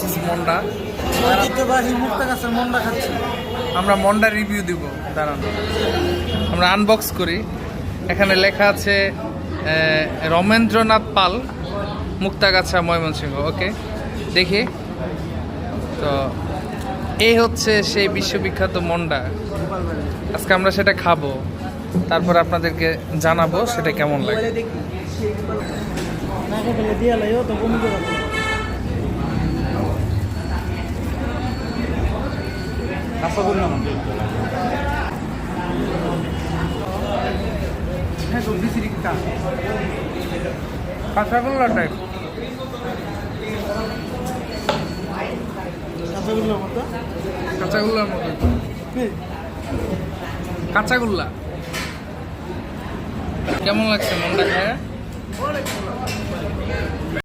আসতেছে মন্ডা। ঐতিহ্যবাহী মুক্তাগাছার মন্ডা খাচ্ছি। আমরা মন্ডা রিভিউ দিব, দাঁড়ান আমরা আনবক্স করি। এখানে লেখা আছে রমেন্দ্রনাথ পাল, মুক্তাগাছা, ময়মনসিংহ। ওকে, দেখি তো এই হচ্ছে সেই বিশ্ববিখ্যাত মন্ডা। আজকে আমরা সেটা খাবো, তারপর আপনাদেরকে জানাবো সেটা কেমন লাগে। কাঁচাগোল্লা টাইপ, কাঁচাগোল্লার মতো, কাঁচাগোল্লা। কেমন লাগছে মনটা খায়?